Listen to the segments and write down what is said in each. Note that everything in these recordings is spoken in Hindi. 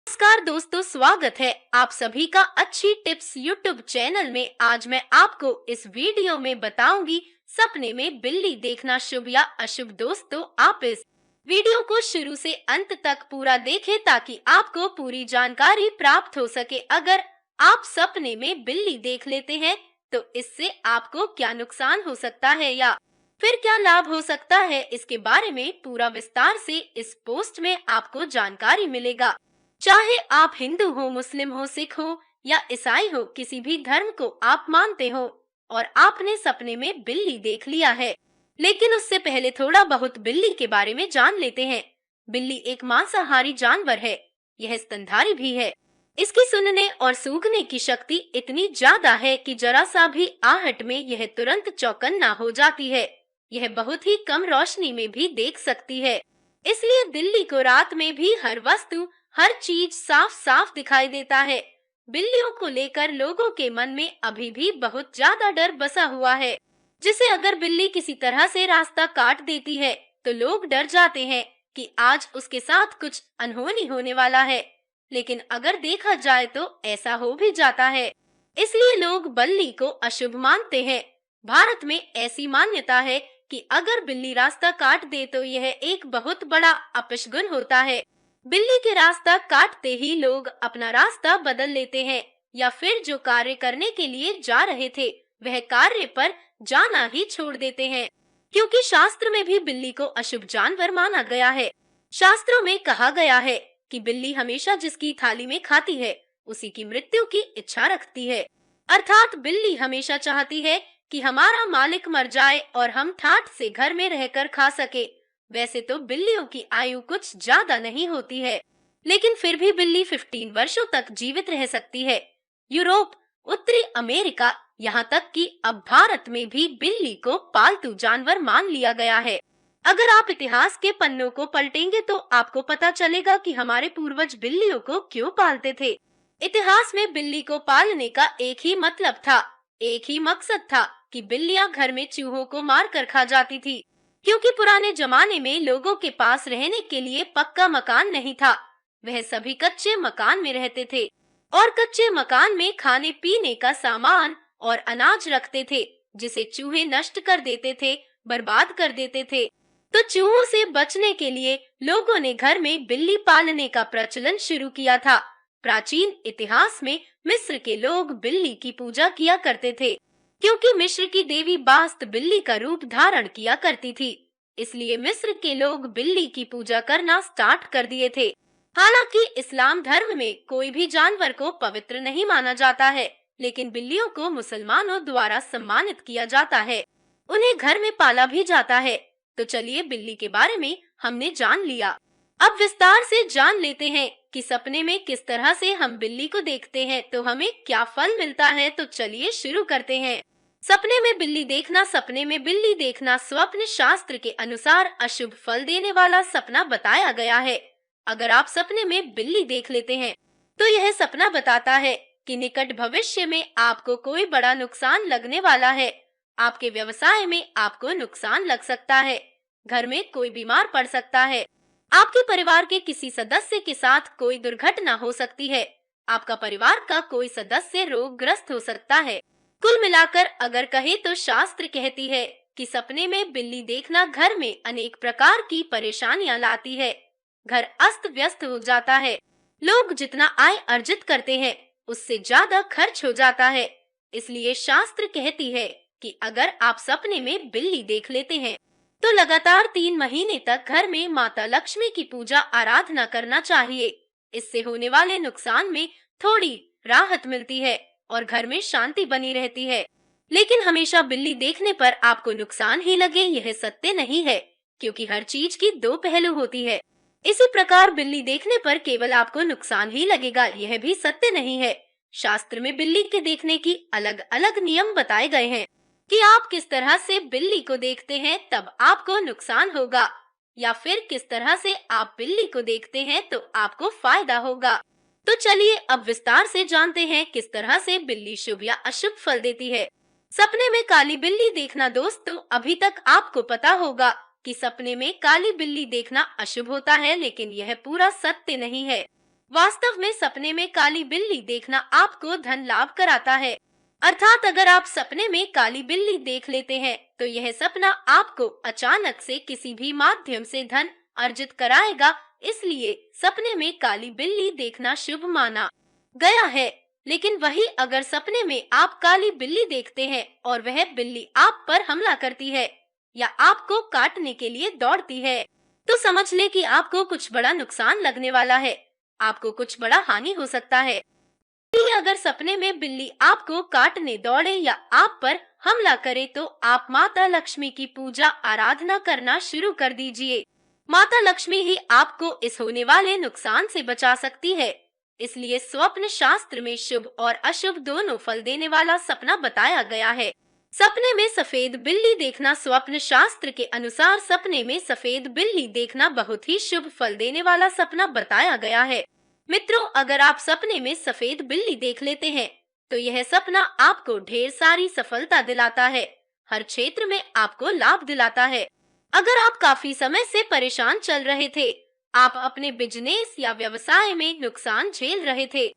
नमस्कार दोस्तों, स्वागत है आप सभी का अच्छी टिप्स यूट्यूब चैनल में। आज मैं आपको इस वीडियो में बताऊंगी सपने में बिल्ली देखना शुभ या अशुभ। दोस्तों, आप इस वीडियो को शुरू से अंत तक पूरा देखें ताकि आपको पूरी जानकारी प्राप्त हो सके। अगर आप सपने में बिल्ली देख लेते हैं तो इससे आपको क्या नुकसान हो सकता है या फिर क्या लाभ हो सकता है, इसके बारे में पूरा विस्तार से इस पोस्ट में आपको जानकारी मिलेगा। चाहे आप हिंदू हो, मुस्लिम हो, सिख हो या ईसाई हो, किसी भी धर्म को आप मानते हो और आपने सपने में बिल्ली देख लिया है, लेकिन उससे पहले थोड़ा बहुत बिल्ली के बारे में जान लेते हैं। बिल्ली एक मांसाहारी जानवर है। यह स्तनधारी भी है। इसकी सुनने और सूंघने की शक्ति इतनी ज्यादा है कि जरा सा भी आहट में यह तुरंत चौकन्ना हो जाती है। यह बहुत ही कम रोशनी में भी देख सकती है, इसलिए बिल्ली को रात में भी हर वस्तु, हर चीज साफ साफ दिखाई देता है। बिल्लियों को लेकर लोगों के मन में अभी भी बहुत ज्यादा डर बसा हुआ है, जिसे अगर बिल्ली किसी तरह से रास्ता काट देती है तो लोग डर जाते हैं कि आज उसके साथ कुछ अनहोनी होने वाला है। लेकिन अगर देखा जाए तो ऐसा हो भी जाता है, इसलिए लोग बिल्ली को अशुभ मानते हैं। भारत में ऐसी मान्यता है कि अगर बिल्ली रास्ता काट दे तो यह एक बहुत बड़ा अपशगुन होता है। बिल्ली के रास्ता काटते ही लोग अपना रास्ता बदल लेते हैं या फिर जो कार्य करने के लिए जा रहे थे वह कार्य पर जाना ही छोड़ देते हैं, क्योंकि शास्त्र में भी बिल्ली को अशुभ जानवर माना गया है। शास्त्रों में कहा गया है कि बिल्ली हमेशा जिसकी थाली में खाती है उसी की मृत्यु की इच्छा रखती है। अर्थात बिल्ली हमेशा चाहती है कि हमारा मालिक मर जाए और हम ठाठ से घर में रहकर खा सके। वैसे तो बिल्लियों की आयु कुछ ज्यादा नहीं होती है, लेकिन फिर भी बिल्ली 15 वर्षों तक जीवित रह सकती है। यूरोप, उत्तरी अमेरिका, यहाँ तक कि अब भारत में भी बिल्ली को पालतू जानवर मान लिया गया है। अगर आप इतिहास के पन्नों को पलटेंगे तो आपको पता चलेगा कि हमारे पूर्वज बिल्लियों को क्यों पालते थे। इतिहास में बिल्ली को पालने का एक ही मतलब था, एक ही मकसद था कि बिल्लियां घर में चूहों को मार कर खा जाती थी, क्योंकि पुराने जमाने में लोगों के पास रहने के लिए पक्का मकान नहीं था। वह सभी कच्चे मकान में रहते थे और कच्चे मकान में खाने पीने का सामान और अनाज रखते थे, जिसे चूहे नष्ट कर देते थे, बर्बाद कर देते थे। तो चूहों से बचने के लिए लोगों ने घर में बिल्ली पालने का प्रचलन शुरू किया था। प्राचीन इतिहास में मिस्र के लोग बिल्ली की पूजा किया करते थे, क्योंकि मिस्र की देवी बास्त बिल्ली का रूप धारण किया करती थी। इसलिए मिस्र के लोग बिल्ली की पूजा करना स्टार्ट कर दिए थे। हालांकि इस्लाम धर्म में कोई भी जानवर को पवित्र नहीं माना जाता है, लेकिन बिल्लियों को मुसलमानों द्वारा सम्मानित किया जाता है, उन्हें घर में पाला भी जाता है। तो चलिए, बिल्ली के बारे में हमने जान लिया, अब विस्तार से जान लेते हैं कि सपने में किस तरह से हम बिल्ली को देखते हैं तो हमें क्या फल मिलता है। तो चलिए शुरू करते हैं। सपने में बिल्ली देखना। सपने में बिल्ली देखना स्वप्न शास्त्र के अनुसार अशुभ फल देने वाला सपना बताया गया है। अगर आप सपने में बिल्ली देख लेते हैं तो यह सपना बताता है कि निकट भविष्य में आपको कोई बड़ा नुकसान लगने वाला है। आपके व्यवसाय में आपको नुकसान लग सकता है, घर में कोई बीमार पड़ सकता है, आपके परिवार के किसी सदस्य के साथ कोई दुर्घटना हो सकती है, आपका परिवार का कोई सदस्य रोगग्रस्त हो सकता है। कुल मिलाकर अगर कहे तो शास्त्र कहती है कि सपने में बिल्ली देखना घर में अनेक प्रकार की परेशानियां लाती है। घर अस्त व्यस्त हो जाता है, लोग जितना आय अर्जित करते हैं उससे ज्यादा खर्च हो जाता है। इसलिए शास्त्र कहती है कि अगर आप सपने में बिल्ली देख लेते हैं तो लगातार 3 महीने तक घर में माता लक्ष्मी की पूजा आराधना करना चाहिए। इससे होने वाले नुकसान में थोड़ी राहत मिलती है और घर में शांति बनी रहती है। लेकिन हमेशा बिल्ली देखने पर आपको नुकसान ही लगे, यह सत्य नहीं है, क्योंकि हर चीज की 2 पहलू होती है। इसी प्रकार बिल्ली देखने पर केवल आपको नुकसान ही लगेगा, यह भी सत्य नहीं है। शास्त्र में बिल्ली के देखने की अलग अलग नियम बताए गए हैं कि आप किस तरह से बिल्ली को देखते हैं तब आपको नुकसान होगा, या फिर किस तरह से आप बिल्ली को देखते हैं तो आपको फायदा होगा। तो चलिए अब विस्तार से जानते हैं किस तरह से बिल्ली शुभ या अशुभ फल देती है। सपने में काली बिल्ली देखना। दोस्तों, अभी तक आपको पता होगा कि सपने में काली बिल्ली देखना अशुभ होता है, लेकिन यह पूरा सत्य नहीं है। वास्तव में सपने में काली बिल्ली देखना आपको धन लाभ कराता है। अर्थात अगर आप सपने में काली बिल्ली देख लेते हैं तो यह सपना आपको अचानक से किसी भी माध्यम से धन अर्जित कराएगा। इसलिए सपने में काली बिल्ली देखना शुभ माना गया है। लेकिन वही अगर सपने में आप काली बिल्ली देखते हैं और वह बिल्ली आप पर हमला करती है या आपको काटने के लिए दौड़ती है, तो समझ ले कि आपको कुछ बड़ा नुकसान लगने वाला है। आपको कुछ बड़ा हानि हो सकता है। इसलिए अगर सपने में बिल्ली आपको काटने दौड़े या आप पर हमला करे तो आप माता लक्ष्मी की पूजा आराधना करना शुरू कर दीजिए। माता लक्ष्मी ही आपको इस होने वाले नुकसान से बचा सकती है। इसलिए स्वप्न शास्त्र में शुभ और अशुभ दोनों फल देने वाला सपना बताया गया है। सपने में सफेद बिल्ली देखना। स्वप्न शास्त्र के अनुसार सपने में सफेद बिल्ली देखना बहुत ही शुभ फल देने वाला सपना बताया गया है। मित्रों, अगर आप सपने में सफेद बिल्ली देख लेते हैं तो यह सपना आपको ढेर सारी सफलता दिलाता है। हर क्षेत्र में आपको लाभ दिलाता है। अगर आप काफी समय से परेशान चल रहे थे, आप अपने बिजनेस या व्यवसाय में नुकसान झेल रहे थे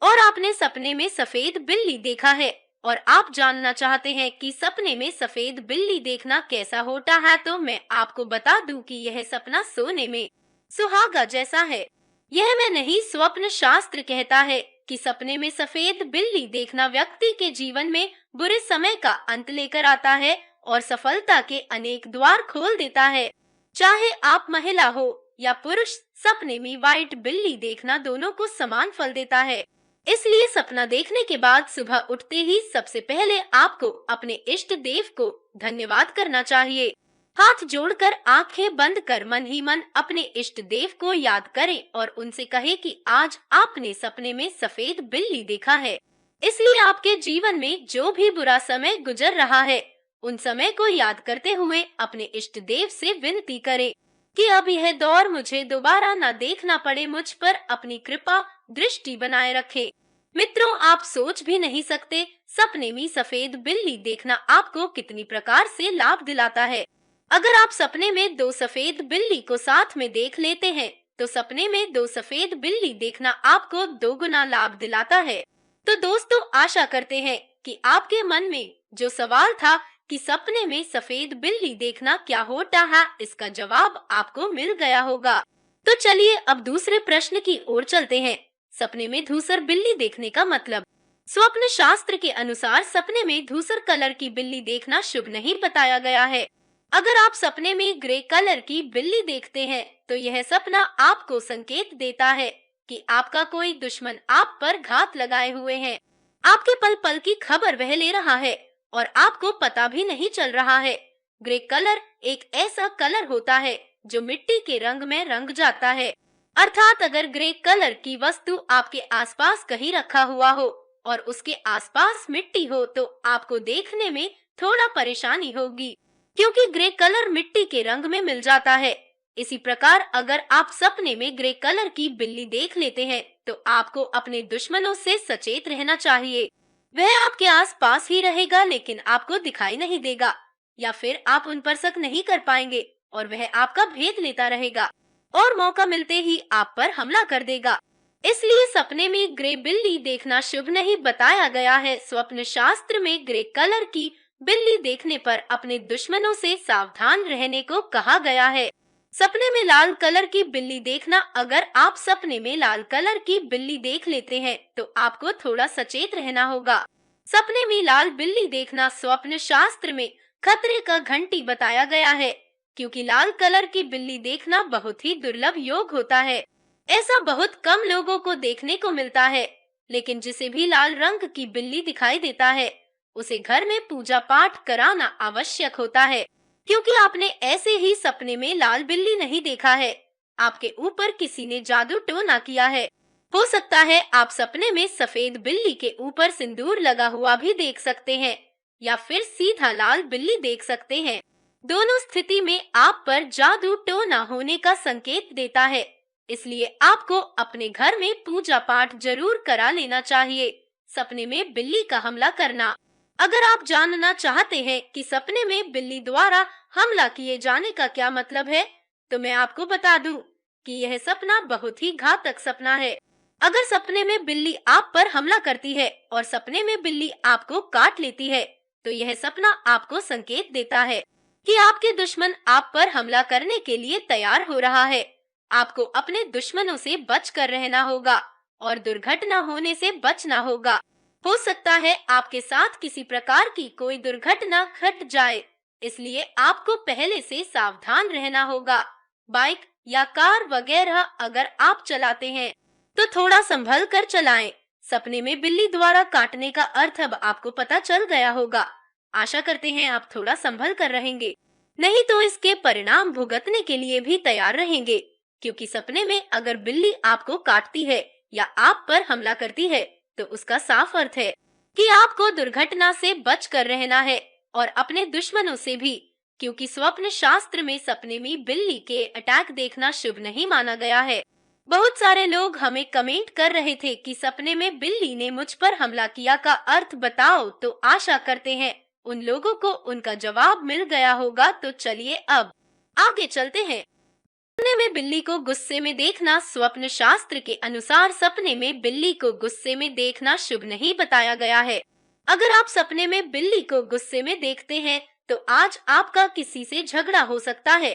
और आपने सपने में सफेद बिल्ली देखा है और आप जानना चाहते हैं कि सपने में सफेद बिल्ली देखना कैसा होता है, तो मैं आपको बता दूं कि यह सपना सोने में सुहागा जैसा है। यह मैं नहीं, स्वप्न शास्त्र कहता है कि सपने में सफेद बिल्ली देखना व्यक्ति के जीवन में बुरे समय का अंत लेकर आता है और सफलता के अनेक द्वार खोल देता है। चाहे आप महिला हो या पुरुष, सपने में व्हाइट बिल्ली देखना दोनों को समान फल देता है। इसलिए सपना देखने के बाद सुबह उठते ही सबसे पहले आपको अपने इष्ट देव को धन्यवाद करना चाहिए। हाथ जोड़कर आंखें बंद कर मन ही मन अपने इष्ट देव को याद करें और उनसे कहे कि आज आपने सपने में सफेद बिल्ली देखा है। इसलिए आपके जीवन में जो भी बुरा समय गुजर रहा है, उन समय को याद करते हुए अपने इष्ट देव से विनती करें कि अब यह दौर मुझे दोबारा न देखना पड़े, मुझ पर अपनी कृपा दृष्टि बनाए रखे। मित्रों, आप सोच भी नहीं सकते सपने में सफेद बिल्ली देखना आपको कितनी प्रकार से लाभ दिलाता है। अगर आप सपने में दो सफेद बिल्ली को साथ में देख लेते हैं तो सपने में दो सफेद बिल्ली देखना आपको 2 गुना लाभ दिलाता है। तो दोस्तों, आशा करते हैं कि आपके मन में जो सवाल था कि सपने में सफेद बिल्ली देखना क्या होता है, इसका जवाब आपको मिल गया होगा। तो चलिए अब दूसरे प्रश्न की ओर चलते हैं। सपने में धूसर बिल्ली देखने का मतलब। स्वप्न शास्त्र के अनुसार सपने में धूसर कलर की बिल्ली देखना शुभ नहीं बताया गया है। अगर आप सपने में ग्रे कलर की बिल्ली देखते हैं तो यह सपना आपको संकेत देता है कि आपका कोई दुश्मन आप पर घात लगाए हुए है। आपके पल पल की खबर वह ले रहा है और आपको पता भी नहीं चल रहा है। ग्रे कलर एक ऐसा कलर होता है जो मिट्टी के रंग में रंग जाता है। अर्थात अगर ग्रे कलर की वस्तु आपके आसपास कहीं रखा हुआ हो और उसके आसपास मिट्टी हो तो आपको देखने में थोड़ा परेशानी होगी, क्योंकि ग्रे कलर मिट्टी के रंग में मिल जाता है। इसी प्रकार अगर आप सपने में ग्रे कलर की बिल्ली देख लेते हैं तो आपको अपने दुश्मनों से सचेत रहना चाहिए। वह आपके आसपास ही रहेगा लेकिन आपको दिखाई नहीं देगा, या फिर आप उन पर शक नहीं कर पाएंगे और वह आपका भेद लेता रहेगा और मौका मिलते ही आप पर हमला कर देगा। इसलिए सपने में ग्रे बिल्ली देखना शुभ नहीं बताया गया है। स्वप्न शास्त्र में ग्रे कलर की बिल्ली देखने पर अपने दुश्मनों से सावधान रहने को कहा गया है। सपने में लाल कलर की बिल्ली देखना। अगर आप सपने में लाल कलर की बिल्ली देख लेते हैं तो आपको थोड़ा सचेत रहना होगा। सपने में लाल बिल्ली देखना स्वप्न शास्त्र में खतरे का घंटी बताया गया है, क्योंकि लाल कलर की बिल्ली देखना बहुत ही दुर्लभ योग होता है। ऐसा बहुत कम लोगों को देखने को मिलता है, लेकिन जिसे भी लाल रंग की बिल्ली दिखाई देता है उसे घर में पूजा पाठ कराना आवश्यक होता है, क्योंकि आपने ऐसे ही सपने में लाल बिल्ली नहीं देखा है। आपके ऊपर किसी ने जादू टोना किया है। हो सकता है आप सपने में सफेद बिल्ली के ऊपर सिंदूर लगा हुआ भी देख सकते हैं या फिर सीधा लाल बिल्ली देख सकते हैं। दोनों स्थिति में आप पर जादू टोना होने का संकेत देता है। इसलिए आपको अपने घर में पूजा पाठ जरूर करा लेना चाहिए। सपने में बिल्ली का हमला करना। अगर आप जानना चाहते हैं कि सपने में बिल्ली द्वारा हमला किए जाने का क्या मतलब है, तो मैं आपको बता दूं कि यह सपना बहुत ही घातक सपना है। अगर सपने में बिल्ली आप पर हमला करती है और सपने में बिल्ली आपको काट लेती है, तो यह सपना आपको संकेत देता है कि आपके दुश्मन आप पर हमला करने के लिए तैयार हो रहा है। आपको अपने दुश्मनों से बच कर रहना होगा और दुर्घटना होने से बचना होगा। हो सकता है आपके साथ किसी प्रकार की कोई दुर्घटना घट जाए, इसलिए आपको पहले से सावधान रहना होगा। बाइक या कार वगैरह अगर आप चलाते हैं तो थोड़ा संभल कर चलाएं। सपने में बिल्ली द्वारा काटने का अर्थ अब आपको पता चल गया होगा। आशा करते हैं आप थोड़ा संभल कर रहेंगे, नहीं तो इसके परिणाम भुगतने के लिए भी तैयार रहेंगे। क्योंकि सपने में अगर बिल्ली आपको काटती है या आप पर हमला करती है, तो उसका साफ अर्थ है कि आपको दुर्घटना से बच कर रहना है और अपने दुश्मनों से भी। क्योंकि स्वप्न शास्त्र में सपने में बिल्ली के अटैक देखना शुभ नहीं माना गया है। बहुत सारे लोग हमें कमेंट कर रहे थे कि सपने में बिल्ली ने मुझ पर हमला किया का अर्थ बताओ, तो आशा करते हैं उन लोगों को उनका जवाब मिल गया होगा। तो चलिए अब आगे चलते हैं। सपने में बिल्ली को गुस्से में देखना। स्वप्न शास्त्र के अनुसार सपने में बिल्ली को गुस्से में देखना शुभ नहीं बताया गया है। अगर आप सपने में बिल्ली को गुस्से में देखते हैं, तो आज आपका किसी से झगड़ा हो सकता है।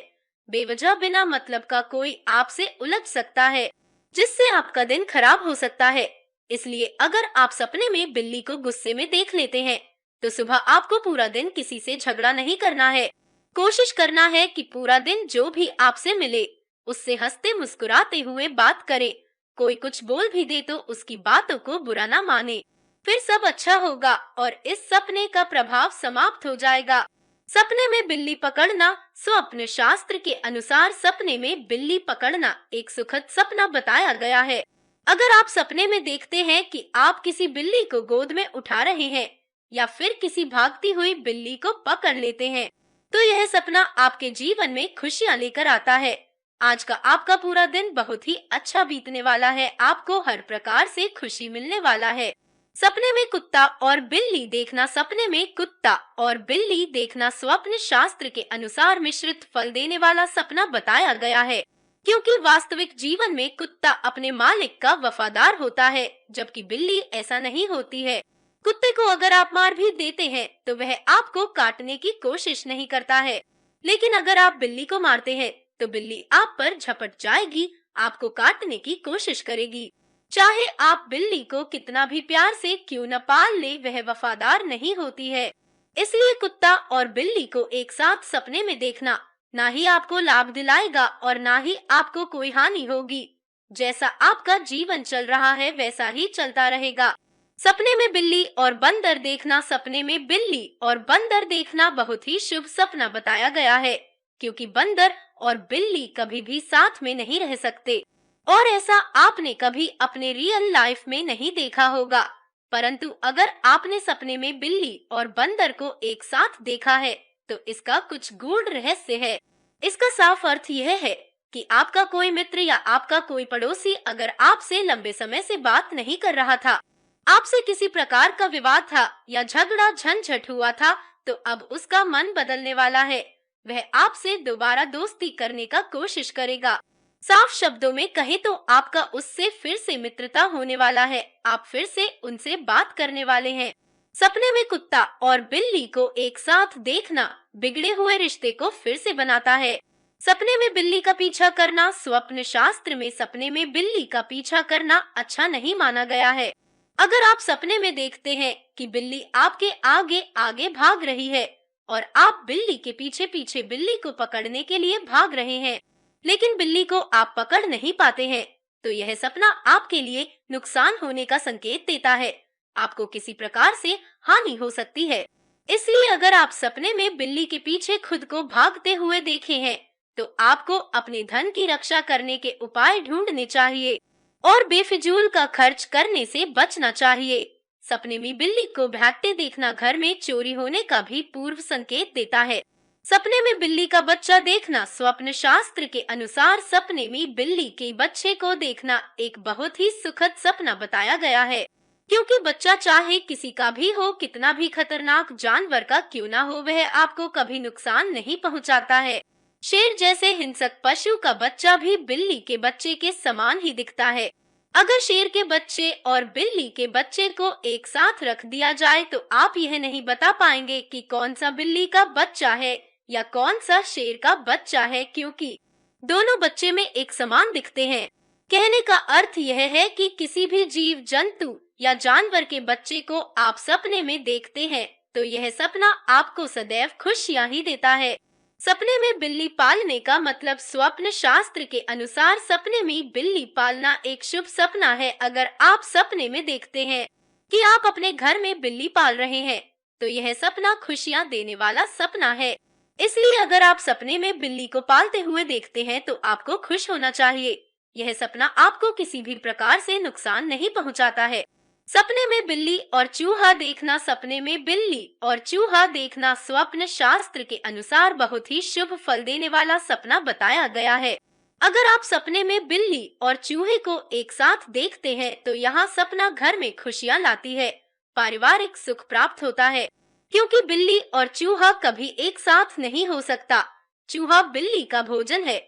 बेवजह बिना मतलब का कोई आपसे उलझ सकता है, जिससे आपका दिन खराब हो सकता है। इसलिए अगर आप सपने में बिल्ली को गुस्से में देख लेते हैं, तो सुबह आपको पूरा दिन किसी से झगड़ा नहीं करना है। कोशिश करना है कि पूरा दिन जो भी आपसे मिले, उससे हंसते मुस्कुराते हुए बात करें। कोई कुछ बोल भी दे तो उसकी बातों को बुरा ना माने, फिर सब अच्छा होगा और इस सपने का प्रभाव समाप्त हो जाएगा। सपने में बिल्ली पकड़ना। स्वप्न शास्त्र के अनुसार सपने में बिल्ली पकड़ना एक सुखद सपना बताया गया है। अगर आप सपने में देखते हैं कि आप किसी बिल्ली को गोद में उठा रहे हैं या फिर किसी भागती हुई बिल्ली को पकड़ लेते हैं, तो यह सपना आपके जीवन में खुशियां लेकर आता है। आज का आपका पूरा दिन बहुत ही अच्छा बीतने वाला है। आपको हर प्रकार से खुशी मिलने वाला है। सपने में कुत्ता और बिल्ली देखना। सपने में कुत्ता और बिल्ली देखना स्वप्न शास्त्र के अनुसार मिश्रित फल देने वाला सपना बताया गया है। क्योंकि वास्तविक जीवन में कुत्ता अपने मालिक का वफादार होता है, जबकि बिल्ली ऐसा नहीं होती है। कुत्ते को अगर आप मार भी देते हैं, तो वह आपको काटने की कोशिश नहीं करता है। लेकिन अगर आप बिल्ली को मारते हैं, तो बिल्ली आप पर झपट जाएगी, आपको काटने की कोशिश करेगी। चाहे आप बिल्ली को कितना भी प्यार से क्यों न पाल ले, वह वफादार नहीं होती है। इसलिए कुत्ता और बिल्ली को एक साथ सपने में देखना ना ही आपको लाभ दिलाएगा और ना ही आपको कोई हानि होगी। जैसा आपका जीवन चल रहा है वैसा ही चलता रहेगा। सपने में बिल्ली और बंदर देखना। सपने में बिल्ली और बंदर देखना बहुत ही शुभ सपना बताया गया है, क्योंकि बंदर और बिल्ली कभी भी साथ में नहीं रह सकते और ऐसा आपने कभी अपने रियल लाइफ में नहीं देखा होगा। परंतु अगर आपने सपने में बिल्ली और बंदर को एक साथ देखा है, तो इसका कुछ गूढ़ रहस्य है। इसका साफ अर्थ यह है कि आपका कोई मित्र या आपका कोई पड़ोसी अगर आपसे लंबे समय से बात नहीं कर रहा था, आपसे किसी प्रकार का विवाद था या झगड़ा झंझट हुआ था, तो अब उसका मन बदलने वाला है। वह आपसे दोबारा दोस्ती करने का कोशिश करेगा। साफ शब्दों में कहे तो आपका उससे फिर से मित्रता होने वाला है। आप फिर से उनसे बात करने वाले हैं। सपने में कुत्ता और बिल्ली को एक साथ देखना बिगड़े हुए रिश्ते को फिर से बनाता है। सपने में बिल्ली का पीछा करना। स्वप्न शास्त्र में सपने में बिल्ली का पीछा करना अच्छा नहीं माना गया है। अगर आप सपने में देखते हैं कि बिल्ली आपके आगे आगे भाग रही है और आप बिल्ली के पीछे पीछे बिल्ली को पकड़ने के लिए भाग रहे हैं, लेकिन बिल्ली को आप पकड़ नहीं पाते हैं, तो यह सपना आपके लिए नुकसान होने का संकेत देता है। आपको किसी प्रकार से हानि हो सकती है। इसलिए अगर आप सपने में बिल्ली के पीछे खुद को भागते हुए देखे हैं, तो आपको अपने धन की रक्षा करने के उपाय ढूंढने चाहिए और बेफिजूल का खर्च करने से बचना चाहिए। सपने में बिल्ली को भागते देखना घर में चोरी होने का भी पूर्व संकेत देता है। सपने में बिल्ली का बच्चा देखना। स्वप्न शास्त्र के अनुसार सपने में बिल्ली के बच्चे को देखना एक बहुत ही सुखद सपना बताया गया है, क्योंकि बच्चा चाहे किसी का भी हो, कितना भी खतरनाक जानवर का क्यों ना हो, वह आपको कभी नुकसान नहीं पहुंचाता है। शेर जैसे हिंसक पशु का बच्चा भी बिल्ली के बच्चे के समान ही दिखता है। अगर शेर के बच्चे और बिल्ली के बच्चे को एक साथ रख दिया जाए तो आप यह नहीं बता पाएंगे कि कौन सा बिल्ली का बच्चा है या कौन सा शेर का बच्चा है, क्योंकि दोनों बच्चे में एक समान दिखते हैं। कहने का अर्थ यह है कि किसी भी जीव जंतु या जानवर के बच्चे को आप सपने में देखते हैं तो यह सपना आपको सदैव खुशियां ही देता है। सपने में बिल्ली पालने का मतलब स्वप्न शास्त्र के अनुसार सपने में बिल्ली पालना एक शुभ सपना है। अगर आप सपने में देखते हैं कि आप अपने घर में बिल्ली पाल रहे हैं तो यह सपना खुशियां देने वाला सपना है। इसलिए अगर आप सपने में बिल्ली को पालते हुए देखते हैं तो आपको खुश होना चाहिए। यह सपना आपको किसी भी प्रकार से नुकसान नहीं पहुंचाता है। सपने में बिल्ली और चूहा देखना सपने में बिल्ली और चूहा देखना स्वप्न शास्त्र के अनुसार बहुत ही शुभ फल देने वाला सपना बताया गया है। अगर आप सपने में बिल्ली और चूहे को एक साथ देखते हैं तो यहाँ सपना घर में खुशियाँ लाती है, पारिवारिक सुख प्राप्त होता है, क्योंकि बिल्ली और चूहा कभी एक साथ नहीं हो सकता। चूहा बिल्ली का भोजन है,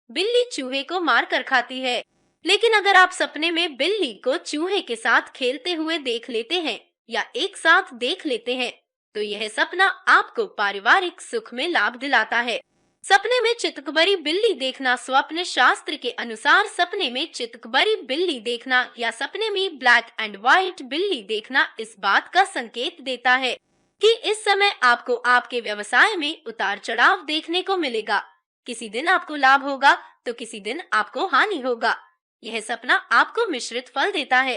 बिल्ली चूहे को मार कर खाती है। लेकिन अगर आप सपने में बिल्ली को चूहे के साथ खेलते हुए देख लेते हैं या एक साथ देख लेते हैं तो यह सपना आपको पारिवारिक सुख में लाभ दिलाता है। सपने में चितकबरी बिल्ली देखना स्वप्न शास्त्र के अनुसार सपने में चितकबरी बिल्ली देखना या सपने में ब्लैक एंड व्हाइट बिल्ली देखना इस बात का संकेत देता है कि इस समय आपको आपके व्यवसाय में उतार चढ़ाव देखने को मिलेगा। किसी दिन आपको लाभ होगा तो किसी दिन आपको हानि होगा। यह सपना आपको मिश्रित फल देता है।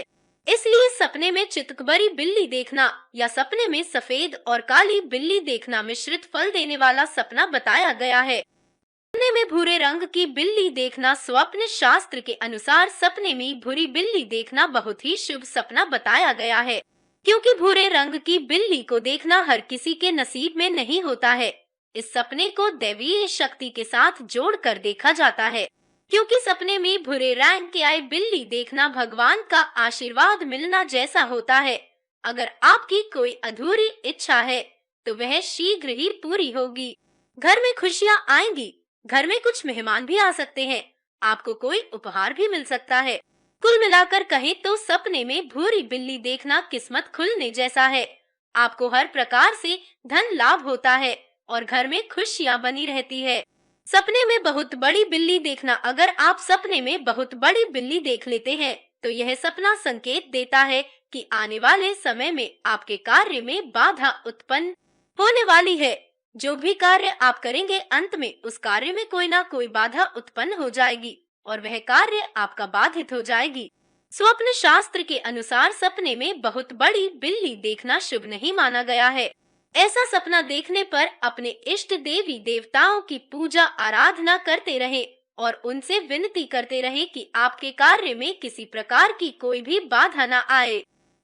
इसलिए सपने में चितकबरी बिल्ली देखना या सपने में सफेद और काली बिल्ली देखना मिश्रित फल देने वाला सपना बताया गया है। सपने में भूरे रंग की बिल्ली देखना स्वप्न शास्त्र के अनुसार सपने में भूरी बिल्ली देखना बहुत ही शुभ सपना बताया गया है, क्योंकि भूरे रंग की बिल्ली को देखना हर किसी के नसीब में नहीं होता है। इस सपने को दैवीय शक्ति के साथ जोड़कर देखा जाता है, क्योंकि सपने में भूरे रंग की आई बिल्ली देखना भगवान का आशीर्वाद मिलना जैसा होता है। अगर आपकी कोई अधूरी इच्छा है तो वह शीघ्र ही पूरी होगी। घर में खुशियां आएंगी, घर में कुछ मेहमान भी आ सकते हैं, आपको कोई उपहार भी मिल सकता है। कुल मिलाकर कहें तो सपने में भूरी बिल्ली देखना किस्मत खुलने जैसा है। आपको हर प्रकार से धन लाभ होता है और घर में खुशियां बनी रहती है। सपने में बहुत बड़ी बिल्ली देखना, अगर आप सपने में बहुत बड़ी बिल्ली देख लेते हैं तो यह सपना संकेत देता है कि आने वाले समय में आपके कार्य में बाधा उत्पन्न होने वाली है। जो भी कार्य आप करेंगे अंत में उस कार्य में कोई ना कोई बाधा उत्पन्न हो जाएगी और वह कार्य आपका बाधित हो जाएगी। स्वप्न शास्त्र के अनुसार सपने में बहुत बड़ी बिल्ली देखना शुभ नहीं माना गया है। ऐसा सपना देखने पर अपने इष्ट देवी देवताओं की पूजा आराधना करते रहे और उनसे विनती करते रहे कि आपके कार्य में किसी प्रकार की कोई भी बाधा न आए।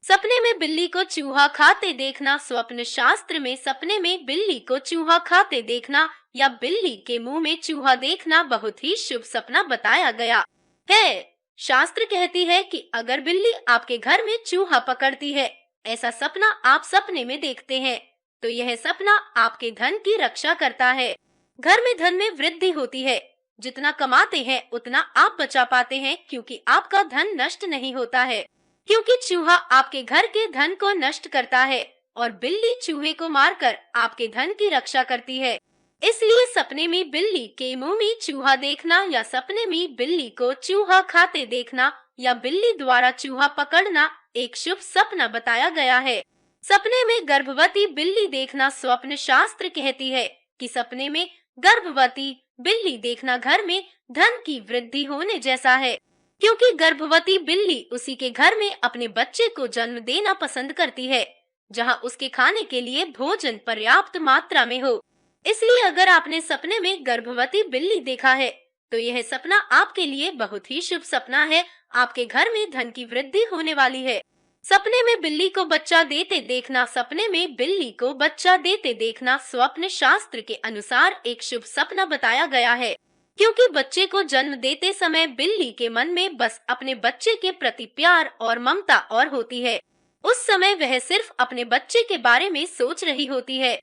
सपने में बिल्ली को चूहा खाते देखना स्वप्न शास्त्र में सपने में बिल्ली को चूहा खाते देखना या बिल्ली के मुंह में चूहा देखना बहुत ही शुभ सपना बताया गया है। शास्त्र कहती है कि अगर बिल्ली आपके घर में चूहा पकड़ती है, ऐसा सपना आप सपने में देखते हैं तो यह सपना आपके धन की रक्षा करता है। घर में धन में वृद्धि होती है, जितना कमाते हैं उतना आप बचा पाते हैं, क्योंकि आपका धन नष्ट नहीं होता है, क्योंकि चूहा आपके घर के धन को नष्ट करता है और बिल्ली चूहे को मारकर आपके धन की रक्षा करती है। इसलिए सपने में बिल्ली के मुंह में चूहा देखना या सपने में बिल्ली को चूहा खाते देखना या बिल्ली द्वारा चूहा पकड़ना एक शुभ सपना बताया गया है। सपने में गर्भवती बिल्ली देखना स्वप्न शास्त्र कहती है कि सपने में गर्भवती बिल्ली देखना घर में धन की वृद्धि होने जैसा है, क्योंकि गर्भवती बिल्ली उसी के घर में अपने बच्चे को जन्म देना पसंद करती है जहां उसके खाने के लिए भोजन पर्याप्त मात्रा में हो। इसलिए अगर आपने सपने में गर्भवती बिल्ली देखा है तो यह सपना आपके लिए बहुत ही शुभ सपना है। आपके घर में धन की वृद्धि होने वाली है। सपने में बिल्ली को बच्चा देते देखना सपने में बिल्ली को बच्चा देते देखना स्वप्न शास्त्र के अनुसार एक शुभ सपना बताया गया है, क्योंकि बच्चे को जन्म देते समय बिल्ली के मन में बस अपने बच्चे के प्रति प्यार और ममता और होती है। उस समय वह सिर्फ अपने बच्चे के बारे में सोच रही होती है।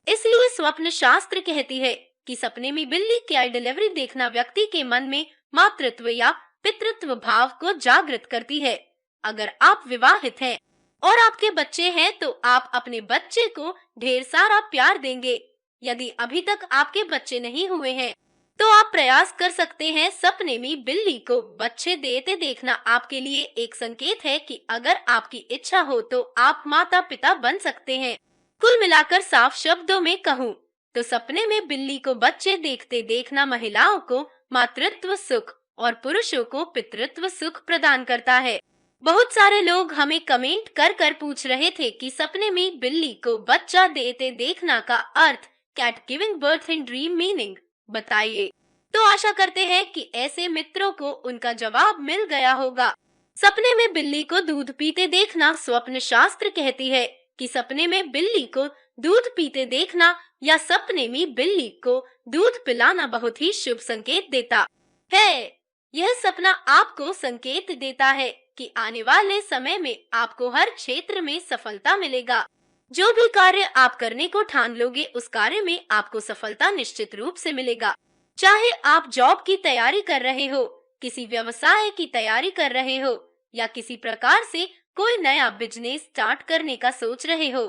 इसलिए स्वप्न शास्त्र कहती है कि सपने में बिल्ली की आई डिलीवरी देखना व्यक्ति के मन में मातृत्व या पितृत्व भाव को जागृत करती है। अगर आप विवाहित हैं और आपके बच्चे हैं तो आप अपने बच्चे को ढेर सारा प्यार देंगे। यदि अभी तक आपके बच्चे नहीं हुए हैं तो आप प्रयास कर सकते हैं सपने में बिल्ली को बच्चे देते देखना आपके लिए एक संकेत है कि अगर आपकी इच्छा हो तो आप माता पिता बन सकते हैं। कुल मिलाकर साफ शब्दों में कहूँ तो सपने में बिल्ली को बच्चे देखते देखना महिलाओं को मातृत्व सुख और पुरुषों को पितृत्व सुख प्रदान करता है। बहुत सारे लोग हमें कमेंट कर कर पूछ रहे थे कि सपने में बिल्ली को बच्चा देते देखना का अर्थ cat giving birth in dream meaning बताइए। तो आशा करते हैं कि ऐसे मित्रों को उनका जवाब मिल गया होगा। सपने में बिल्ली को दूध पीते देखना स्वप्न शास्त्र कहती है कि सपने में बिल्ली को दूध पीते देखना या सपने में बिल्ली को दूध पिलाना बहुत ही शुभ संकेत देता है। यह सपना आपको संकेत देता है कि आने वाले समय में आपको हर क्षेत्र में सफलता मिलेगा। जो भी कार्य आप करने को ठान लोगे उस कार्य में आपको सफलता निश्चित रूप से मिलेगा। चाहे आप जॉब की तैयारी कर रहे हो, किसी व्यवसाय की तैयारी कर रहे हो या किसी प्रकार से कोई नया बिजनेस स्टार्ट करने का सोच रहे हो,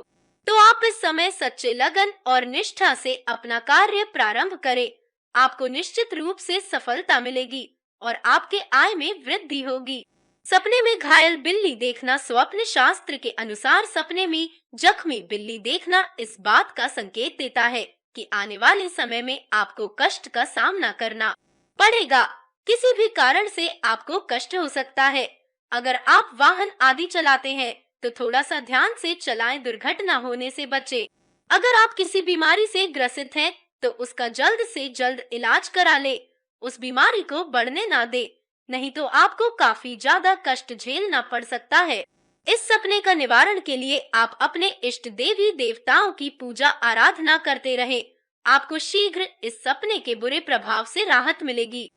तो आप इस समय सच्चे लगन और निष्ठा से अपना कार्य प्रारंभ करें। आपको निश्चित रूप से सफलता मिलेगी और आपके आय में वृद्धि होगी। सपने में घायल बिल्ली देखना स्वप्न शास्त्र के अनुसार सपने में जख्मी बिल्ली देखना इस बात का संकेत देता है कि आने वाले समय में आपको कष्ट का सामना करना पड़ेगा। किसी भी कारण से आपको कष्ट हो सकता है। अगर आप वाहन आदि चलाते हैं तो थोड़ा सा ध्यान से चलाएं, दुर्घटना होने से बचें। अगर आप किसी बीमारी से ग्रसित हैं तो उसका जल्द से जल्द इलाज करा ले। उस बीमारी को बढ़ने ना दे, नहीं तो आपको काफी ज्यादा कष्ट झेलना पड़ सकता है। इस सपने का निवारण के लिए आप अपने इष्ट देवी देवताओं की पूजा आराधना करते रहें। आपको शीघ्र इस सपने के बुरे प्रभाव से राहत मिलेगी।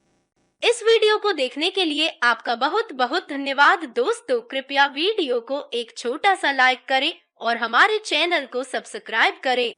इस वीडियो को देखने के लिए आपका बहुत बहुत धन्यवाद दोस्तों। कृपया वीडियो को एक छोटा सा लाइक करें और हमारे चैनल को सब्सक्राइब करें।